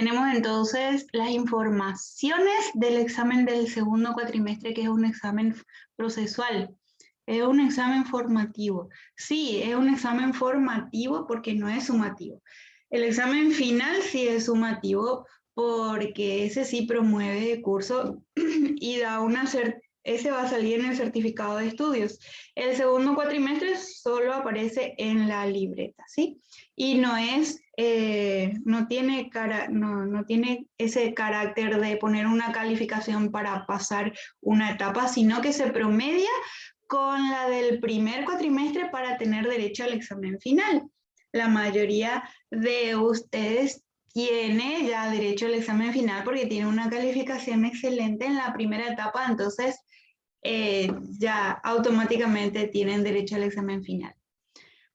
Tenemos entonces las informaciones del examen del segundo cuatrimestre, que es un examen procesual. Es un examen formativo. Sí, es un examen formativo porque no es sumativo. El examen final sí es sumativo porque ese sí promueve el curso y da ese va a salir en el certificado de estudios. El segundo cuatrimestre solo aparece en la libreta, ¿sí? Y no tiene ese carácter de poner una calificación para pasar una etapa, sino que se promedia con la del primer cuatrimestre para tener derecho al examen final. La mayoría de ustedes tiene ya derecho al examen final porque tiene una calificación excelente en la primera etapa, entonces ya automáticamente tienen derecho al examen final.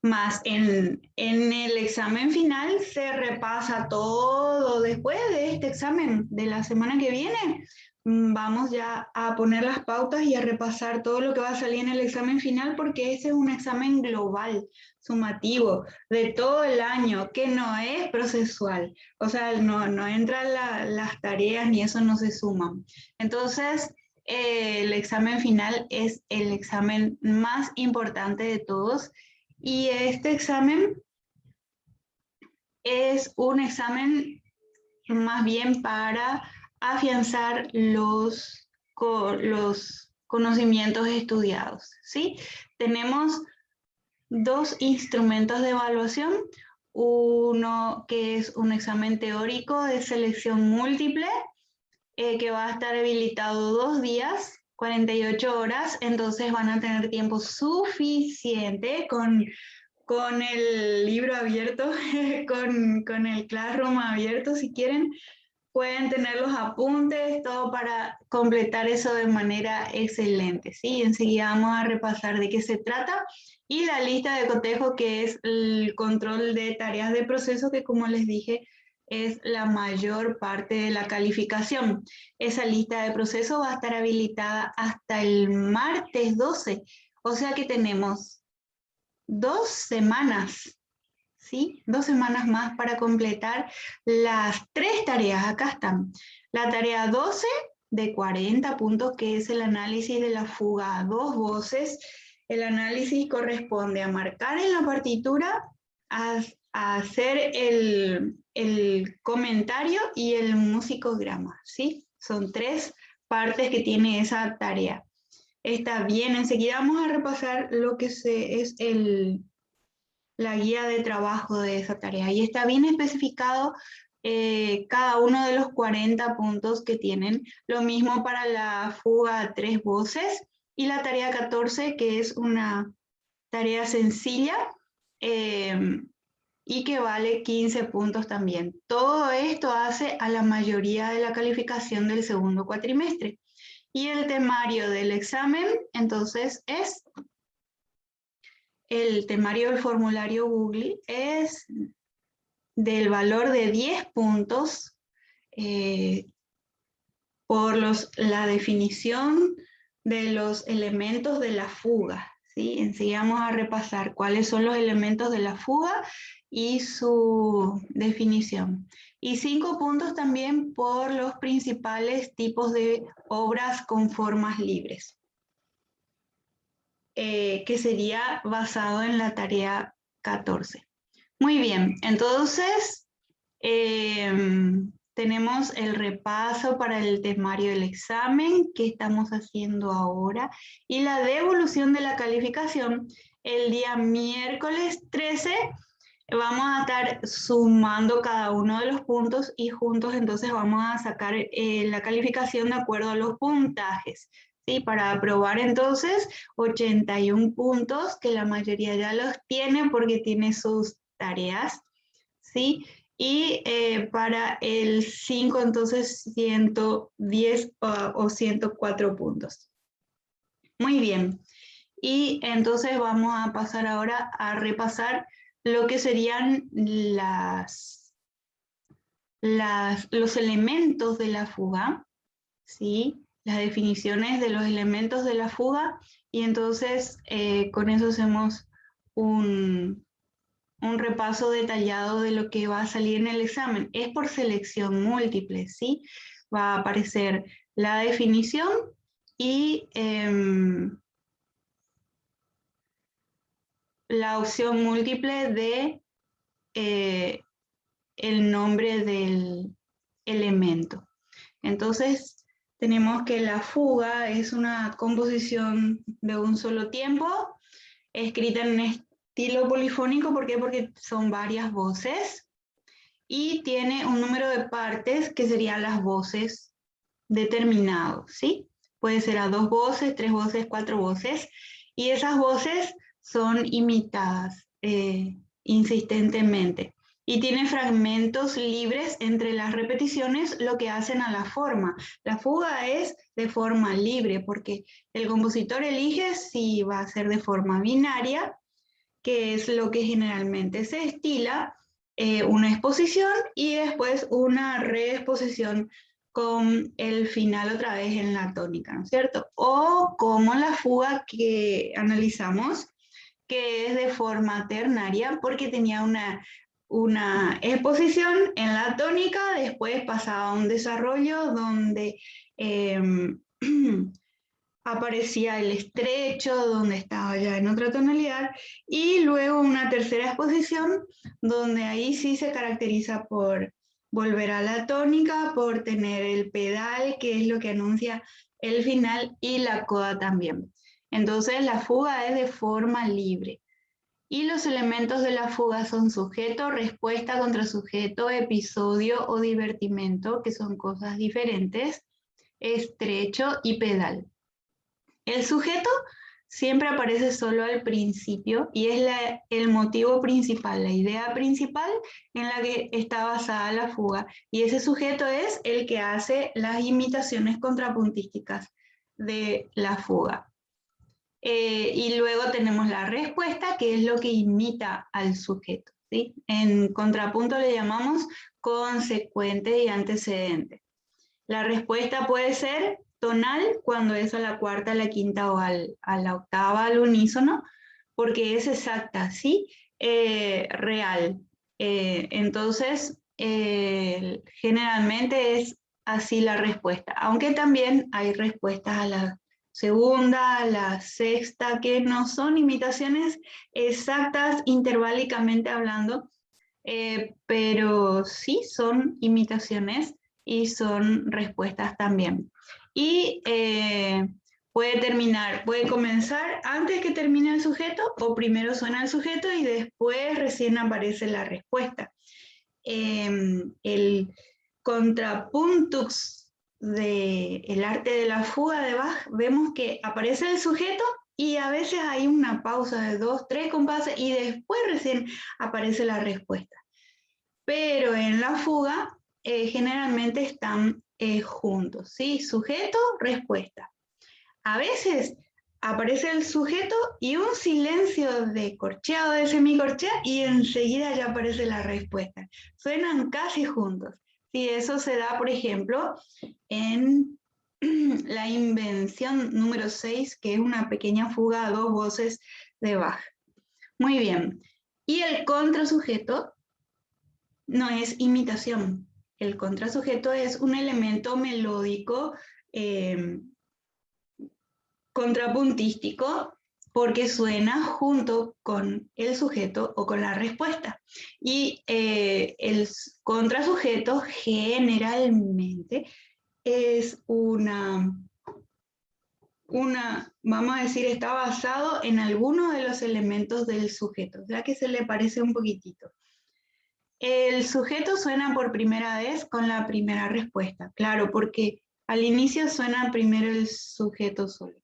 Más en el examen final se repasa todo. Después de este examen de la semana que viene, vamos ya a poner las pautas y a repasar todo lo que va a salir en el examen final, porque ese es un examen global, sumativo, de todo el año, que no es procesual. O sea, no entran las tareas ni eso no se suman. Entonces, el examen final es el examen más importante de todos. Y este examen es un examen más bien para afianzar los conocimientos estudiados, ¿sí? Tenemos dos instrumentos de evaluación, uno que es un examen teórico de selección múltiple, que va a estar habilitado 2 días, 48 horas, entonces van a tener tiempo suficiente con el libro abierto, con el Classroom abierto, si quieren, pueden tener los apuntes, todo para completar eso de manera excelente, ¿sí? Enseguida vamos a repasar de qué se trata y la lista de cotejo, que es el control de tareas de proceso, que como les dije, es la mayor parte de la calificación. Esa lista de proceso va a estar habilitada hasta el martes 12, o sea que tenemos 2 semanas, ¿sí? 2 semanas más para completar las 3 tareas. Acá están. La tarea 12 de 40 puntos, que es el análisis de la fuga a 2 voces. El análisis corresponde a marcar en la partitura, a hacer el comentario y el musicograma, ¿sí? Son 3 partes que tiene esa tarea. Está bien, enseguida vamos a repasar lo que es la guía de trabajo de esa tarea. Y está bien especificado cada uno de los 40 puntos que tienen. Lo mismo para la fuga a 3 voces y la tarea 14, que es una tarea sencilla y que vale 15 puntos también. Todo esto hace a la mayoría de la calificación del segundo cuatrimestre. Y el temario del examen, entonces, es el temario del formulario Google, es del valor de 10 puntos por la definición de los elementos de la fuga, ¿sí? Enseguida vamos a repasar cuáles son los elementos de la fuga y su definición. Y 5 puntos también por los principales tipos de obras con formas libres, que sería basado en la tarea 14. Muy bien, entonces tenemos el repaso para el temario del examen que estamos haciendo ahora y la devolución de la calificación. El día miércoles 13 vamos a estar sumando cada uno de los puntos y juntos entonces vamos a sacar la calificación de acuerdo a los puntajes. ¿Sí? Para aprobar entonces 81 puntos, que la mayoría ya los tiene porque tiene sus tareas, ¿sí? Y para el 5 entonces 110 o 104 puntos. Muy bien. Y entonces vamos a pasar ahora a repasar lo que serían los elementos de la fuga, ¿sí? Las definiciones de los elementos de la fuga, y entonces con eso hacemos un un repaso detallado de lo que va a salir en el examen. Es por selección múltiple, ¿sí? Va a aparecer la definición y la opción múltiple de el nombre del elemento. Entonces, tenemos que la fuga es una composición de un solo tiempo, escrita en estilo polifónico. ¿Por qué? Porque son varias voces y tiene un número de partes que serían las voces determinados, ¿sí? Puede ser a 2 voces, 3 voces, 4 voces, y esas voces son imitadas insistentemente. Y tiene fragmentos libres entre las repeticiones, lo que hacen a la forma. La fuga es de forma libre, porque el compositor elige si va a ser de forma binaria, que es lo que generalmente se estila, una exposición y después una reexposición con el final otra vez en la tónica, ¿no es cierto? O como la fuga que analizamos, que es de forma ternaria, porque tenía una exposición en la tónica, después pasaba a un desarrollo donde aparecía el estrecho, donde estaba ya en otra tonalidad, y luego una tercera exposición, donde ahí sí se caracteriza por volver a la tónica, por tener el pedal, que es lo que anuncia el final, y la coda también. Entonces la fuga es de forma libre. Y los elementos de la fuga son sujeto, respuesta, contrasujeto, episodio o divertimento, que son cosas diferentes, estrecho y pedal. El sujeto siempre aparece solo al principio y es el motivo principal, la idea principal en la que está basada la fuga. Y ese sujeto es el que hace las imitaciones contrapuntísticas de la fuga. Y luego tenemos la respuesta, que es lo que imita al sujeto, ¿sí? En contrapunto le llamamos consecuente y antecedente. La respuesta puede ser tonal cuando es a la cuarta, a la quinta o a la octava al unísono, porque es exacta, ¿sí? Real. Entonces, generalmente es así la respuesta, aunque también hay respuestas a la segunda, a la sexta, que no son imitaciones exactas intervalicamente hablando, pero sí son imitaciones y son respuestas también. Y puede comenzar antes que termine el sujeto, o primero suena el sujeto y después recién aparece la respuesta. El contrapuntux del arte de la fuga de Bach, vemos que aparece el sujeto y a veces hay una pausa de 2, 3 compases y después recién aparece la respuesta. Pero en la fuga generalmente están juntos, ¿sí? Sujeto, respuesta. A veces aparece el sujeto y un silencio de corcheado, de semicorchea, y enseguida ya aparece la respuesta. Suenan casi juntos. Sí, eso se da, por ejemplo, en la invención número 6, que es una pequeña fuga a 2 voces de Bach. Muy bien. Y el contrasujeto no es imitación. El contrasujeto es un elemento melódico contrapuntístico porque suena junto con el sujeto o con la respuesta. Y el contrasujeto generalmente es vamos a decir, está basado en alguno de los elementos del sujeto, ya que se le parece un poquitito. El sujeto suena por primera vez con la primera respuesta, claro, porque al inicio suena primero el sujeto solo.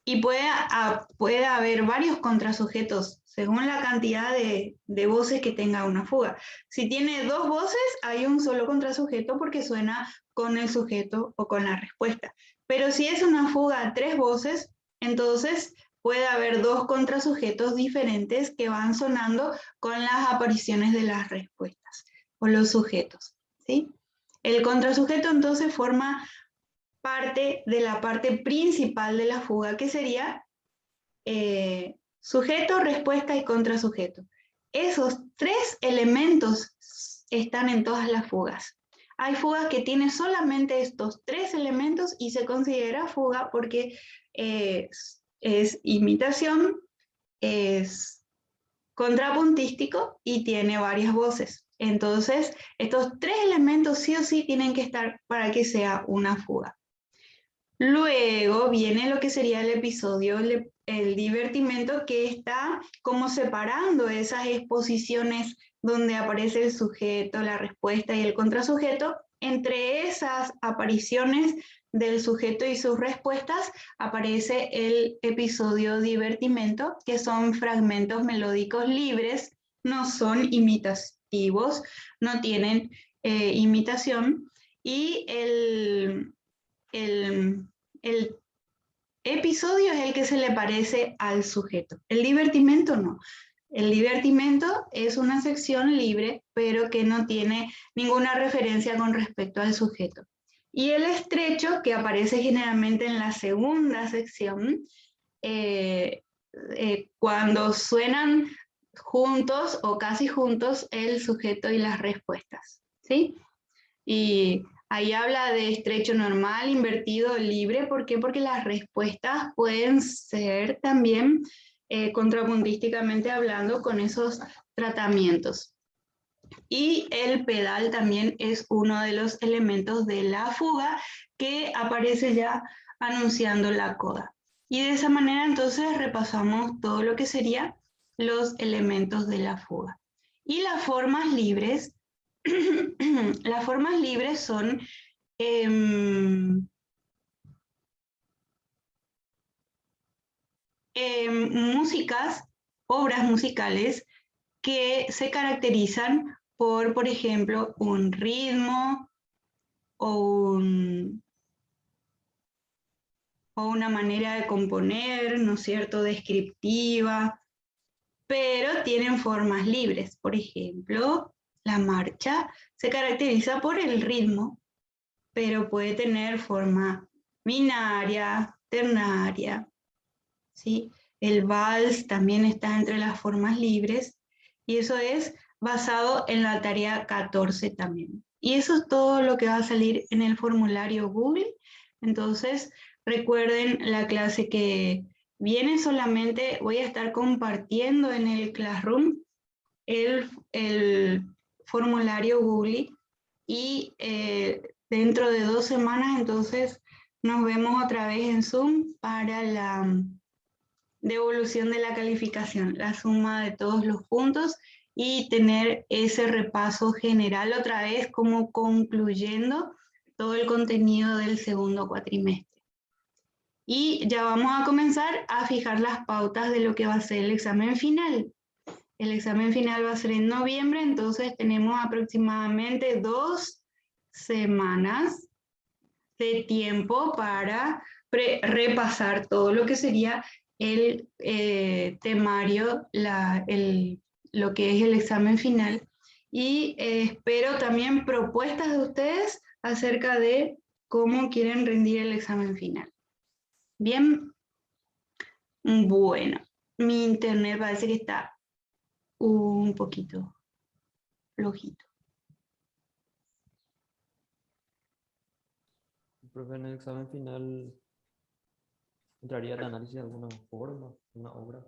Y puede haber varios contrasujetos según la cantidad de voces que tenga una fuga. Si tiene 2 voces, hay un solo contrasujeto porque suena con el sujeto o con la respuesta. Pero si es una fuga a 3 voces, entonces puede haber 2 contrasujetos diferentes que van sonando con las apariciones de las respuestas o los sujetos, ¿sí? El contrasujeto entonces forma parte de la parte principal de la fuga, que sería sujeto, respuesta y contrasujeto. Esos tres elementos están en todas las fugas. Hay fugas que tienen solamente estos tres elementos y se considera fuga porque es imitación, es contrapuntístico y tiene varias voces. Entonces, estos tres elementos sí o sí tienen que estar para que sea una fuga. Luego viene lo que sería el episodio, el divertimento, que está como separando esas exposiciones donde aparece el sujeto, la respuesta y el contrasujeto. Entre esas apariciones del sujeto y sus respuestas aparece el episodio divertimento, que son fragmentos melódicos libres, no son imitativos, no tienen imitación, y el episodio es el que se le parece al sujeto. El divertimento no. El divertimento es una sección libre, pero que no tiene ninguna referencia con respecto al sujeto. Y el estrecho, que aparece generalmente en la segunda sección, cuando suenan juntos o casi juntos el sujeto y las respuestas, ¿sí? Y ahí habla de estrecho normal, invertido, libre. ¿Por qué? Porque las respuestas pueden ser también contrapuntísticamente hablando con esos tratamientos. Y el pedal también es uno de los elementos de la fuga que aparece ya anunciando la coda. Y de esa manera entonces repasamos todo lo que serían los elementos de la fuga. Y las formas libres, las formas libres son músicas, obras musicales que se caracterizan por ejemplo, un ritmo o, o una manera de componer, ¿no es cierto?, descriptiva, pero tienen formas libres. Por ejemplo, la marcha se caracteriza por el ritmo, pero puede tener forma binaria, ternaria, ¿sí? El vals también está entre las formas libres y eso es basado en la tarea 14 también. Y eso es todo lo que va a salir en el formulario Google. Entonces, recuerden la clase que viene, solamente voy a estar compartiendo en el Classroom el formulario Google y dentro de 2 semanas entonces nos vemos otra vez en Zoom para la devolución de la calificación, la suma de todos los puntos y tener ese repaso general otra vez como concluyendo todo el contenido del segundo cuatrimestre. Y ya vamos a comenzar a fijar las pautas de lo que va a ser el examen final. El examen final va a ser en noviembre, entonces tenemos aproximadamente 2 semanas de tiempo para repasar todo lo que sería el temario, lo que es el examen final. Y espero también propuestas de ustedes acerca de cómo quieren rendir el examen final. Bien, bueno, mi internet parece que está un poquito flojito. Profe, en el examen final entraría el análisis de alguna forma, una obra.